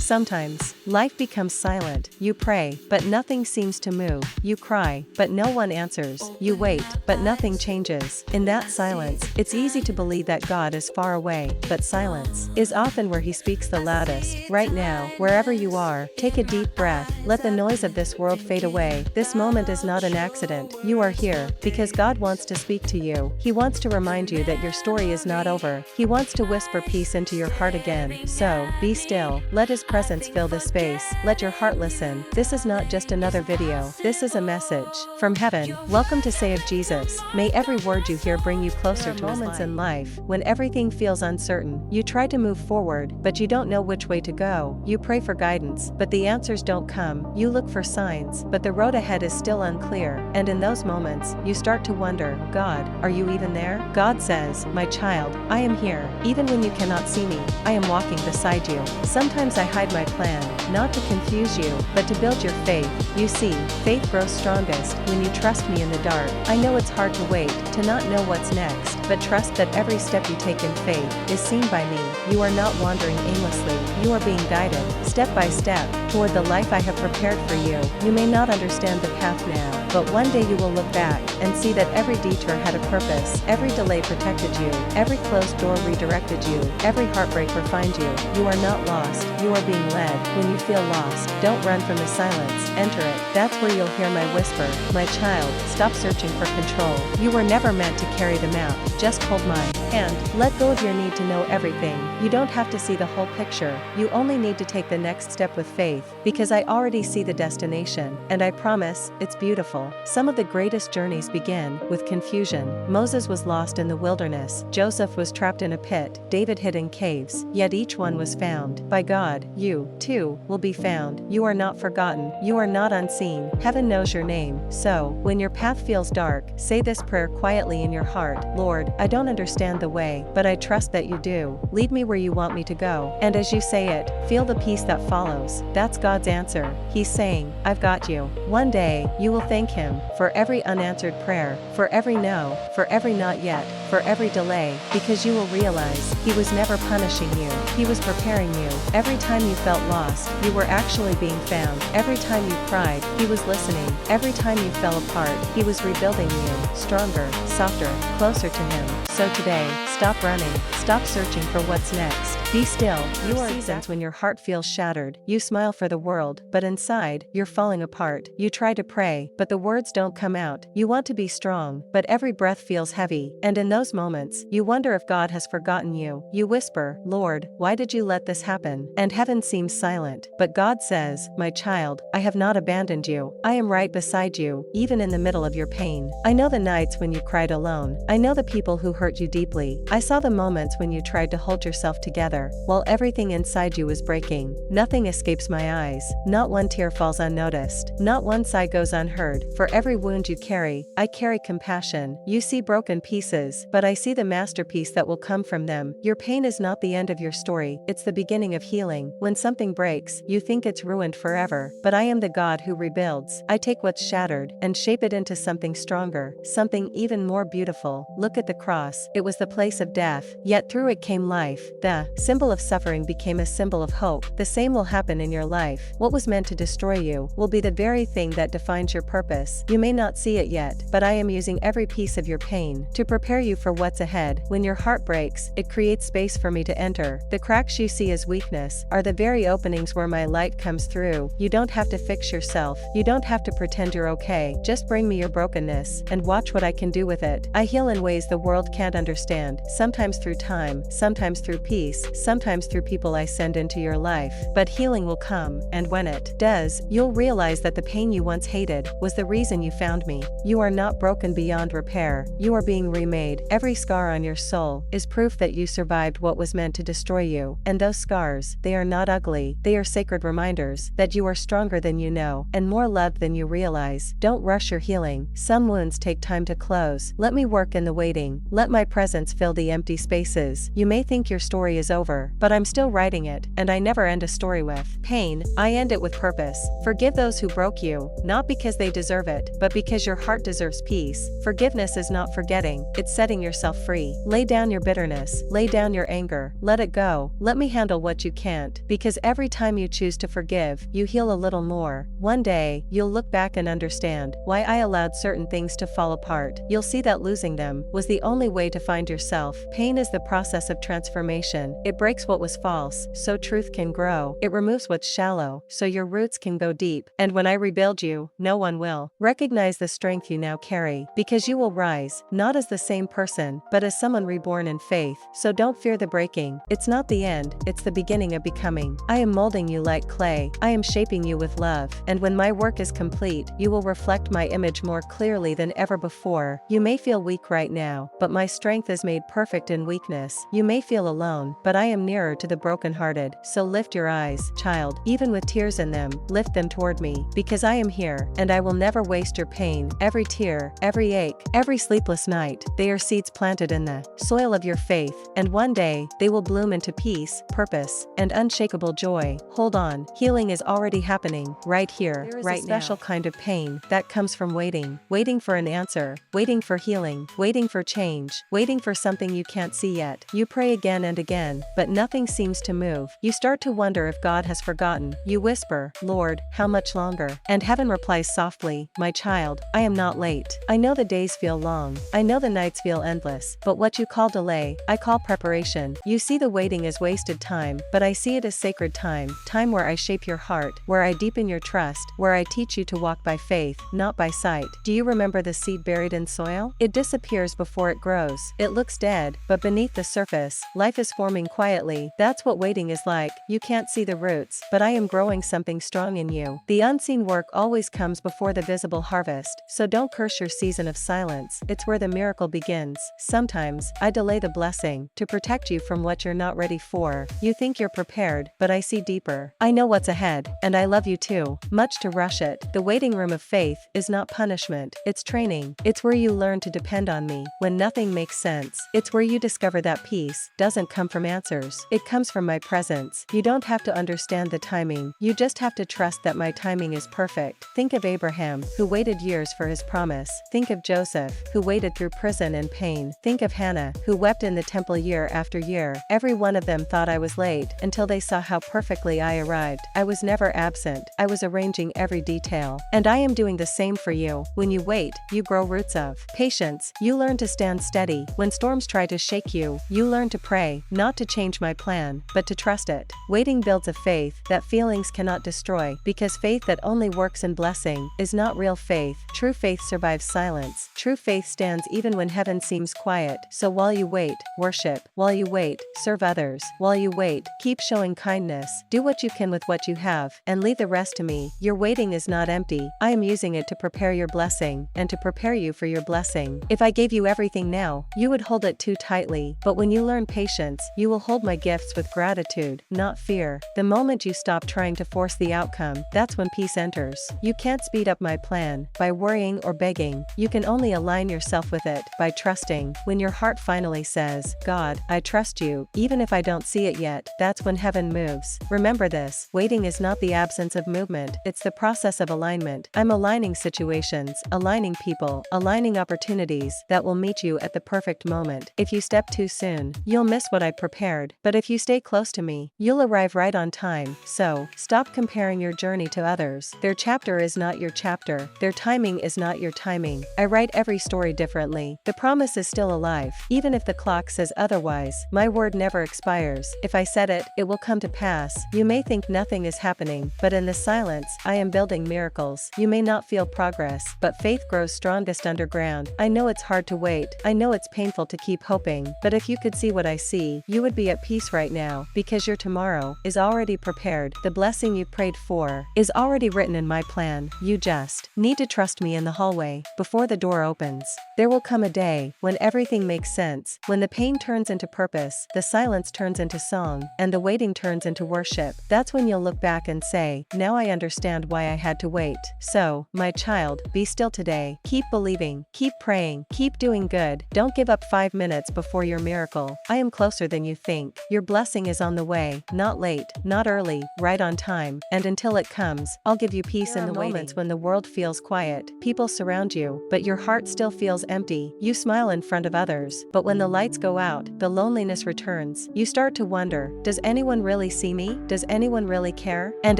Sometimes, life becomes silent. You pray, but nothing seems to move. You cry, but no one answers. You wait, but nothing changes. In that silence, it's easy to believe that God is far away, but silence is often where He speaks the loudest. Right now, wherever you are, take a deep breath. Let the noise of this world fade away. This moment is not an accident. You are here because God wants to speak to you. He wants to remind you that your story is not over. He wants to whisper peace into your heart again. So, be still. Let His presence fill this space. Let your heart listen. This is not just another video. This is a message from heaven. Welcome to Say of Jesus. May every word you hear bring you closer to moments in life when everything feels uncertain. You try to move forward, but you don't know which way to go. You pray for guidance, but the answers don't come. You look for signs, but the road ahead is still unclear. And in those moments, you start to wonder, God, are you even there? God says, my child, I am here. Even when you cannot see me, I am walking beside you. Sometimes I hide my plan, not to confuse you, but to build your faith. You see, faith grows strongest when you trust me in the dark. I know it's hard to wait, to not know what's next, but trust that every step you take in faith is seen by me. You are not wandering aimlessly. You are being guided, step by step, toward the life I have prepared for you. You may not understand the path now, but one day you will look back and see that every detour had a purpose. Every delay protected you. Every closed door redirected you. Every heartbreak refined you. You are not lost. You are being led. When you feel lost, don't run from the silence. Enter it. That's where you'll hear my whisper. My child, stop searching for control. You were never meant to carry them out. Just hold my hand. Let go of your need to know everything. You don't have to see the whole picture. You only need to take the next step with faith, because I already see the destination, and I promise, it's beautiful. Some of the greatest journeys begin with confusion. Moses was lost in the wilderness. Joseph was trapped in a pit. David hid in caves. Yet each one was found by God. You, too, will be found. You are not forgotten. You are not unseen. Heaven knows your name. So, when your path feels dark, say this prayer quietly in your heart. Lord, I don't understand the way, but I trust that you do. Lead me where you want me to go. And as you say it, feel the peace that follows. That's God's answer. He's saying, I've got you. One day, you will thank Him for every unanswered prayer, for every no, for every not yet, for every delay, because you will realize He was never punishing you. He was preparing you. Every time you felt lost, you were actually being found. Every time you cried, He was listening. Every time you fell apart, He was rebuilding you, stronger, softer, closer to Him. So today, stop running, stop searching for what's next. Be still. You are seasons when your heart feels shattered. You smile for the world, but inside, you're falling apart. You try to pray, but the words don't come out. You want to be strong, but every breath feels heavy. And in those moments, you wonder if God has forgotten you. You whisper, Lord, why did you let this happen? And heaven seems silent. But God says, my child, I have not abandoned you. I am right beside you, even in the middle of your pain. I know the nights when you cried alone. I know the people who hurt you deeply. I saw the moments when you tried to hold yourself together, while everything inside you was breaking. Nothing escapes my eyes. Not one tear falls unnoticed. Not one sigh goes unheard. For every wound you carry, I carry compassion. You see broken pieces, but I see the masterpiece that will come from them. Your pain is not the end of your story, it's the beginning of healing. When something breaks, you think it's ruined forever, but I am the God who rebuilds. I take what's shattered and shape it into something stronger, something even more beautiful. Look at the cross. It was the place of death, yet through it came life. The symbol of suffering became a symbol of hope. The same will happen in your life. What was meant to destroy you will be the very thing that defines your purpose. You may not see it yet, but I am using every piece of your pain to prepare you for what's ahead. When your heart breaks, it creates space for me to enter. The cracks you see as weakness are the very openings where my light comes through. You don't have to fix yourself. You don't have to pretend you're okay. Just bring me your brokenness and watch what I can do with it. I heal in ways the world can't understand, sometimes through time, sometimes through peace, sometimes through people I send into your life. But healing will come, and when it does, you'll realize that the pain you once hated was the reason you found me. You are not broken beyond repair. You are being remade. Every scar on your soul is proof that you survived what was meant to destroy you. And those scars, they are not ugly. They are sacred reminders that you are stronger than you know, and more loved than you realize. Don't rush your healing. Some wounds take time to close. Let me work in the waiting. Let my presence fill the empty spaces. You may think your story is over, but I'm still writing it, and I never end a story with pain. I end it with purpose. Forgive those who broke you, not because they deserve it, but because your heart deserves peace. Forgiveness is not forgetting, it's setting setting yourself free. Lay down your bitterness, lay down your anger, let it go. Let me handle what you can't, because every time you choose to forgive, you heal a little more. One day, you'll look back and understand why I allowed certain things to fall apart. You'll see that losing them was the only way to find yourself. Pain is the process of transformation. It breaks what was false, so truth can grow. It removes what's shallow, so your roots can go deep. And when I rebuild you, no one will. Recognize the strength you now carry, because you will rise, not as the same person, but as someone reborn in faith. So don't fear the breaking. It's not the end, it's the beginning of becoming. I am molding you like clay. I am shaping you with love. And when my work is complete, you will reflect my image more clearly than ever before. You may feel weak right now, but my strength is made perfect in weakness. You may feel alone, but I am nearer to the brokenhearted. So lift your eyes, child, even with tears in them, lift them toward me, because I am here, and I will never waste your pain. Every tear, every ache, every sleepless night, they are seeds planted in the soil of your faith, and one day, they will bloom into peace, purpose, and unshakable joy. Hold on, healing is already happening, right here, right now. Special kind of pain that comes from waiting, waiting for an answer, waiting for healing, waiting for change, waiting for something you can't see yet. You pray again and again, but nothing seems to move. You start to wonder if God has forgotten. You whisper, Lord, how much longer? And heaven replies softly, my child, I am not late. I know the days feel long. I know the nights feel endless, but what you call delay, I call preparation. You see the waiting as wasted time, but I see it as sacred time, time where I shape your heart, where I deepen your trust, where I teach you to walk by faith, not by sight. Do you remember the seed buried in soil? It disappears before it grows. It looks dead, but beneath the surface, life is forming quietly. That's what waiting is like. You can't see the roots, but I am growing something strong in you. The unseen work always comes before the visible harvest, so don't curse your season of silence. It's where the miracle begins. Sometimes, I delay the blessing to protect you from what you're not ready for. You think you're prepared, but I see deeper. I know what's ahead, and I love you too much to rush it. The waiting room of faith is not punishment, it's training. It's where you learn to depend on me when nothing makes sense. It's where you discover that peace doesn't come from answers. It comes from my presence. You don't have to understand the timing. You just have to trust that my timing is perfect. Think of Abraham, who waited years for his promise. Think of Joseph, who waited through prison and pain. Think of Hannah, who wept in the temple year after year. Every one of them thought I was late until they saw how perfectly I arrived. I was never absent. I was arranging every detail. And I am doing the same for you. When you wait, you grow roots of patience. You learn to stand steady. When storms try to shake you, you learn to pray, not to change my plan, but to trust it. Waiting builds a faith that feelings cannot destroy, because faith that only works in blessing is not real faith. True faith survives silence. True faith stands even when heaven seems quiet. So while you wait, worship. While you wait, serve others. While you wait, keep showing kindness. Do what you can with what you have, and leave the rest to me. Your waiting is not empty. I am using it to prepare your blessing, and to prepare you for your blessing. If I gave you everything now, you would hold it too tightly, but when you learn patience, you will hold my gifts with gratitude, not fear. The moment you stop trying to force the outcome, that's when peace enters. You can't speed up my plan by worrying or begging. You can only align yourself with it by trusting. When your heart finally says, God, I trust you, even if I don't see it yet, that's when heaven moves. Remember this, waiting is not the absence of movement, it's the process of alignment. I'm aligning situations, aligning people, aligning opportunities that will meet you at the perfect moment. If you step too soon, you'll miss what I prepared, but if you stay close to me, you'll arrive right on time. So, stop comparing your journey to others. Their chapter is not your chapter. Their timing is not your timing. I write every story differently. The promise is still alive. Even if the clock says otherwise, my word never expires. If I said it, it will come to pass. You may think nothing is happening, but in the silence, I am building miracles. You may not feel progress, but faith grows strongest underground. I know it's hard to wait. I know it's painful to keep hoping, but if you could see what I see, you would be at peace right now, because your tomorrow is already prepared. The blessing you prayed for is already written in my plan. You just need to trust me in the hallway before the door opens. There will come a day when everything makes sense, when the pain turns into purpose, the silence turns into song, and the waiting turns into worship. That's when you'll look back and say, now I understand why I had to wait. So, my child, be still today. Keep believing, keep praying, keep doing good. Don't give up 5 minutes before your miracle. I am closer than you think. Your blessing is on the way, not late, not early, right on time. And until it comes, I'll give you peace in the moments when the world feels quiet. People surround you, but your heart still feels empty. You smile smile in front of others, but when the lights go out, the loneliness returns. You start to wonder, does anyone really see me? Does anyone really care? And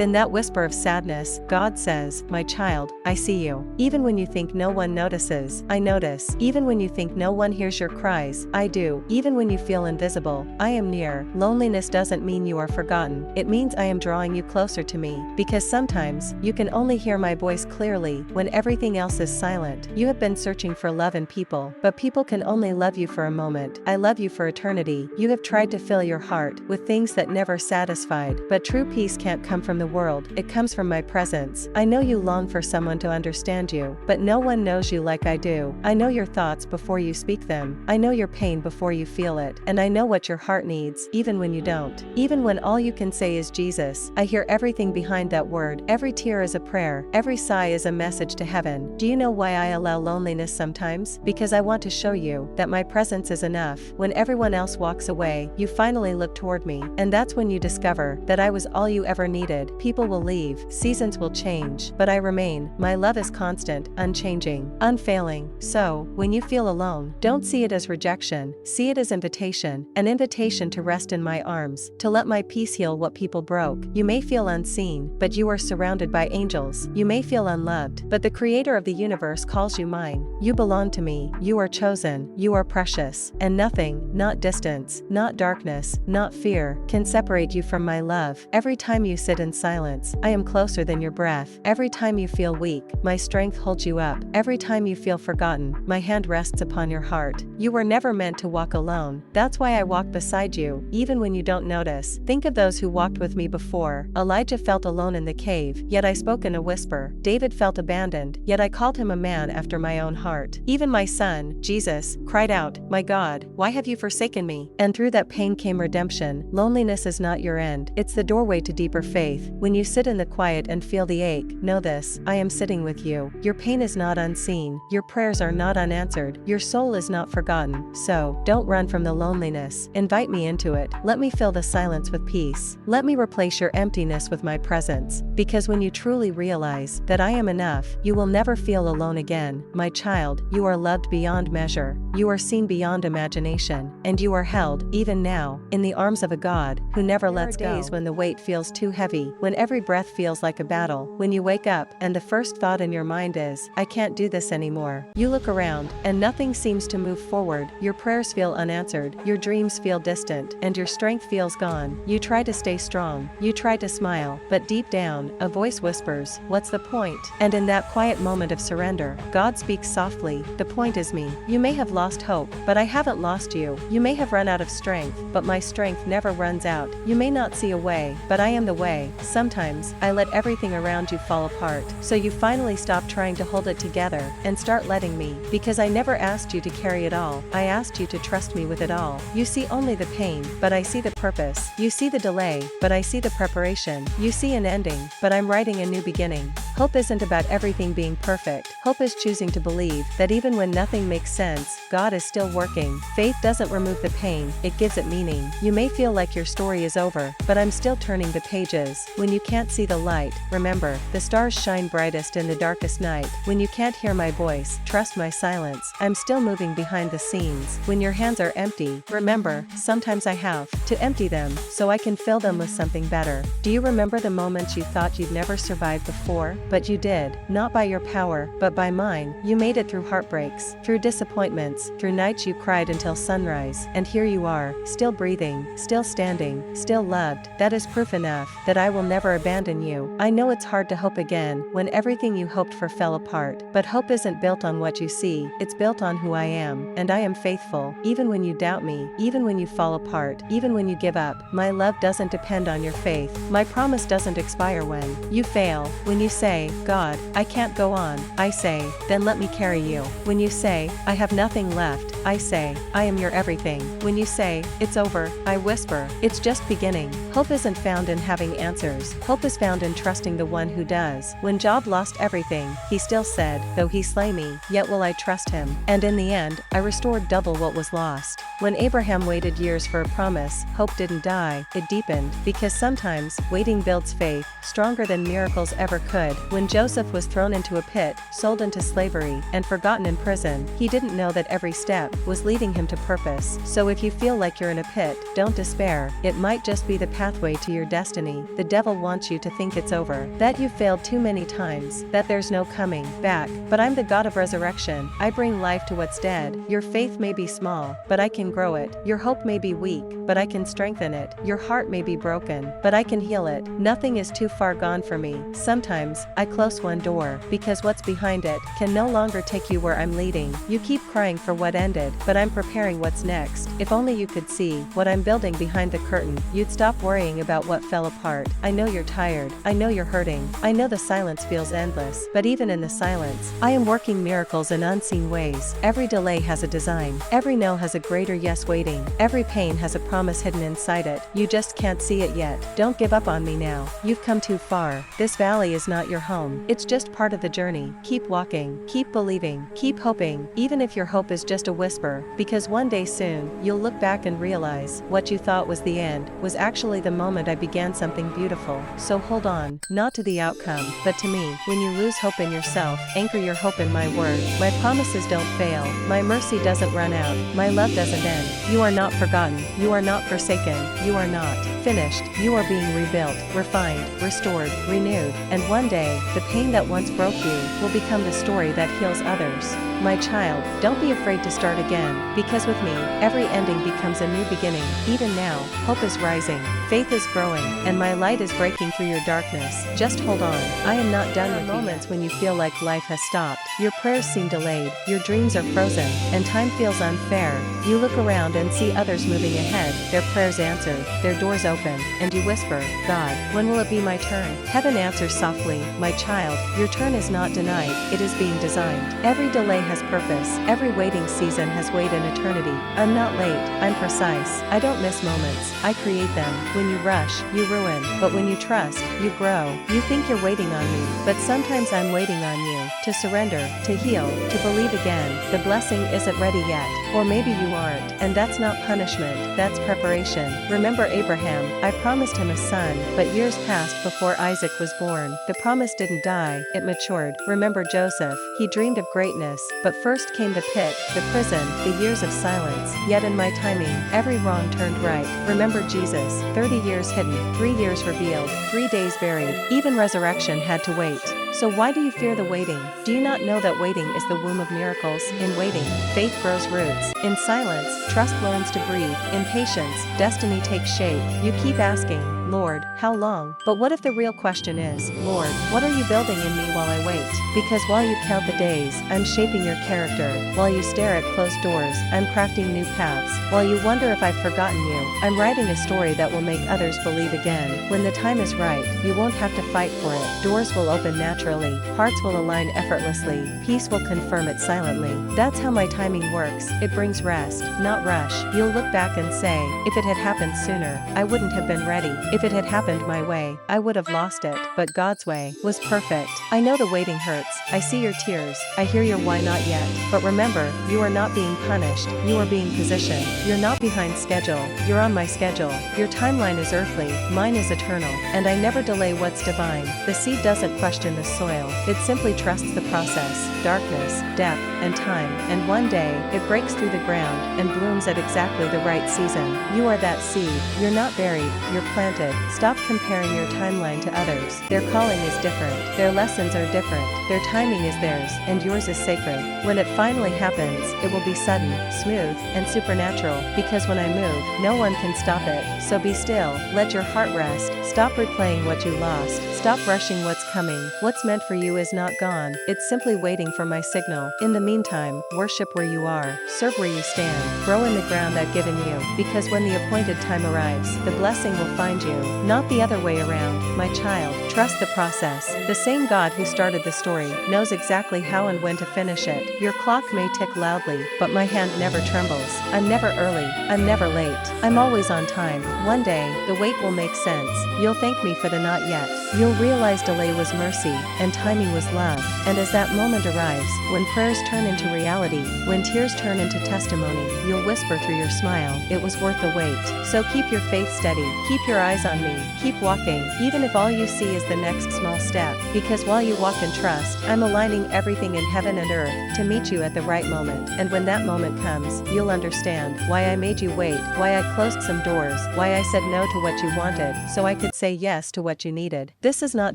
in that whisper of sadness, God says, my child, I see you. Even when you think no one notices, I notice. Even when you think no one hears your cries, I do. Even when you feel invisible, I am near. Loneliness doesn't mean you are forgotten. It means I am drawing you closer to me. Because sometimes, you can only hear my voice clearly when everything else is silent. You have been searching for love in people, but people can only love you for a moment. I love you for eternity. You have tried to fill your heart with things that never satisfied, but true peace can't come from the world, it comes from my presence. I know you long for someone to understand you, but no one knows you like I do. I know your thoughts before you speak them. I know your pain before you feel it, and I know what your heart needs, even when you don't. Even when all you can say is Jesus, I hear everything behind that word. Every tear is a prayer, every sigh is a message to heaven. Do you know why I allow loneliness sometimes? Because I want to show you that my presence is enough. When everyone else walks away, you finally look toward me, and that's when you discover that I was all you ever needed. People will leave, seasons will change, but I remain. My love is constant, unchanging, unfailing. So, when you feel alone, don't see it as rejection, see it as invitation, an invitation to rest in my arms, to let my peace heal what people broke. You may feel unseen, but you are surrounded by angels. You may feel unloved, but the creator of the universe calls you mine. You belong to me, you are chosen, you are precious, and nothing, not distance, not darkness, not fear, can separate you from my love. Every time you sit in silence, I am closer than your breath. Every time you feel weak, my strength holds you up. Every time you feel forgotten, my hand rests upon your heart. You were never meant to walk alone. That's why I walk beside you, even when you don't notice. Think of those who walked with me before. Elijah felt alone in the cave, yet I spoke in a whisper. David felt abandoned, yet I called him a man after my own heart. Even my son, Jesus, cried out, my God, why have you forsaken me? And through that pain came redemption. Loneliness is not your end, it's the doorway to deeper faith. When you sit in the quiet and feel the ache, know this, I am sitting with you. Your pain is not unseen, your prayers are not unanswered, your soul is not forgotten. So, don't run from the loneliness, invite me into it. Let me fill the silence with peace. Let me replace your emptiness with my presence. Because when you truly realize that I am enough, you will never feel alone again. My child, you are loved beyond measure, you are seen beyond imagination, and you are held, even now, in the arms of a God who never lets go. Days when the weight feels too heavy, when every breath feels like a battle, when you wake up and the first thought in your mind is, I can't do this anymore. You look around, and nothing seems to move forward. Your prayers feel unanswered, your dreams feel distant, and your strength feels gone. You try to stay strong, you try to smile, but deep down, a voice whispers, what's the point? And in that quiet moment of surrender, God speaks softly, the point is me. You may have lost hope, but I haven't lost you. You may have run out of strength, but my strength never runs out. You may not see a way, but I am the way. Sometimes, I let everything around you fall apart, so you finally stop trying to hold it together, and start letting me, because I never asked you to carry it all, I asked you to trust me with it all. You see only the pain, but I see the purpose. You see the delay, but I see the preparation. You see an ending, but I'm writing a new beginning. Hope isn't about everything being perfect. Hope is choosing to believe that even when nothing makes sense, God is still working. Faith doesn't remove the pain, it gives it meaning. You may feel like your story is over, but I'm still turning the pages. When you can't see the light, remember, the stars shine brightest in the darkest night. When you can't hear my voice, trust my silence. I'm still moving behind the scenes. When your hands are empty, remember, sometimes I have to empty them so I can fill them with something better. Do you remember the moments you thought you'd never survive before? But you did, not by your power, but by mine. You made it through heartbreaks, through disappointments, through nights you cried until sunrise, and here you are, still breathing, still standing, still loved. That is proof enough that I will never abandon you. I know it's hard to hope again when everything you hoped for fell apart, but hope isn't built on what you see, it's built on who I am, and I am faithful, even when you doubt me, even when you fall apart, even when you give up. My love doesn't depend on your faith. My promise doesn't expire when you fail. When you say, God, I can't go on, I say, then let me carry you. When you say, I have nothing left, I say, I am your everything. When you say, it's over, I whisper, it's just beginning. Hope isn't found in having answers. Hope is found in trusting the one who does. When Job lost everything, he still said, though he slay me, yet will I trust him. And in the end, I restored double what was lost. When Abraham waited years for a promise, hope didn't die, it deepened, because sometimes, waiting builds faith, stronger than miracles ever could. When Joseph was thrown into a pit, sold into slavery, and forgotten in prison, he didn't know that every step was leading him to purpose. So if you feel like you're in a pit, don't despair. It might just be the pathway to your destiny. The devil wants you to think it's over, that you've failed too many times, that there's no coming back. But I'm the God of resurrection. I bring life to what's dead. Your faith may be small, but I can grow it. Your hope may be weak, but I can strengthen it. Your heart may be broken, but I can heal it. Nothing is too far gone for me. Sometimes, I close one door, because what's behind it can no longer take you where I'm leading. You keep crying for what ended, but I'm preparing what's next. If only you could see what I'm building behind the curtain, you'd stop worrying about what fell apart. I know you're tired. I know you're hurting. I know the silence feels endless, but even in the silence, I am working miracles in unseen ways. Every delay has a design. Every no has a greater yes waiting. Every pain has a promise hidden inside it. You just can't see it yet. Don't give up on me now. You've come too far. This valley is not your home. It's just part of the journey. Keep walking. Keep believing. Keep hoping, even if your hope is just a whisper, because one day soon, you'll look back and realize what you thought was the end was actually the moment I began something beautiful. So hold on, not to the outcome, but to me. When you lose hope in yourself, anchor your hope in my word. My promises don't fail. My mercy doesn't run out. My love doesn't end. You are not forgotten. You are not forsaken. You are not finished. You are being rebuilt, refined, restored, renewed, and one day, the pain that once broke you will become the story that heals others. My child, don't be afraid to start again, because with me, every ending becomes a new beginning. Even now, hope is rising, faith is growing, and my light is breaking through your darkness. Just hold on. I am not done with moments when you feel like life has stopped. Your prayers seem delayed, your dreams are frozen, and time feels unfair. You look around and see others moving ahead, their prayers answered, their doors open, and you whisper, God, when will it be my turn? Heaven answers softly, my child, your turn is not denied, it is being designed. Every delay has purpose, every waiting season has weight in eternity. I'm not late, I'm precise. I don't miss moments, I create them. When you rush, you ruin, but when you trust, you grow. You think you're waiting on me, but sometimes I'm waiting on you, to surrender, to heal, to believe again. The blessing isn't ready yet, or maybe you aren't, and that's not punishment, that's preparation. Remember Abraham, I promised him a son, but years passed before Isaac was born. The promise didn't die, it matured. Remember Joseph, he dreamed of greatness, but first came the pit, the prison, the years of silence. Yet in my timing, every wrong turned right. Remember Jesus, 30 years hidden, 3 years revealed, 3 days buried. Even resurrection had to wait. So why do you fear the waiting? Do you not know that waiting is the womb of miracles? In waiting, faith grows roots. In silence, trust learns to breathe. In patience, destiny takes shape. You keep asking, Lord, how long? But what if the real question is, Lord, what are you building in me while I wait? Because while you count the days, I'm shaping your character. While you stare at closed doors, I'm crafting new paths. While you wonder if I've forgotten you, I'm writing a story that will make others believe again. When the time is right, you won't have to fight for it. Doors will open naturally, hearts will align effortlessly, peace will confirm it silently. That's how my timing works. It brings rest, not rush. You'll look back and say, if it had happened sooner, I wouldn't have been ready. If it had happened my way, I would have lost it, but God's way was perfect. I know the waiting hurts, I see your tears, I hear your why not yet, but remember, you are not being punished, you are being positioned. You're not behind schedule, you're on my schedule. Your timeline is earthly, mine is eternal, and I never delay what's divine. The seed doesn't question the soil, it simply trusts the process, darkness, depth, and time, and one day, it breaks through the ground, and blooms at exactly the right season. You are that seed, you're not buried, you're planted. Stop comparing your timeline to others. Their calling is different, their lessons are different, their timing is theirs, and yours is sacred. When it finally happens, it will be sudden, smooth, and supernatural, because when I move, no one can stop it. So be still, let your heart rest, stop replaying what you lost, stop rushing what's coming. What's meant for you is not gone, it's simply waiting for my signal. In the meantime, worship where you are, serve where you stand, grow in the ground I've given you, because when the appointed time arrives, the blessing will find you, not the other way around. My child, trust the process. The same God who started the story knows exactly how and when to finish it. Your clock may tick loudly, but my hand never trembles. I'm never early, I'm never late, I'm always on time. One day, the wait will make sense. You'll thank me for the not yet. You'll realize delay was mercy, and timing was love. And as that moment arrives, when prayers turn into reality, when tears turn into testimony, you'll whisper through your smile, it was worth the wait. So keep your faith steady, keep your eyes eyes on me. Keep walking, even if all you see is the next small step, because while you walk in trust, I'm aligning everything in heaven and earth to meet you at the right moment. And when that moment comes, you'll understand why I made you wait, why I closed some doors, why I said no to what you wanted, so I could say yes to what you needed. This is not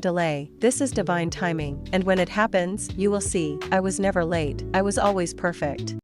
delay, this is divine timing, and when it happens, you will see, I was never late, I was always perfect.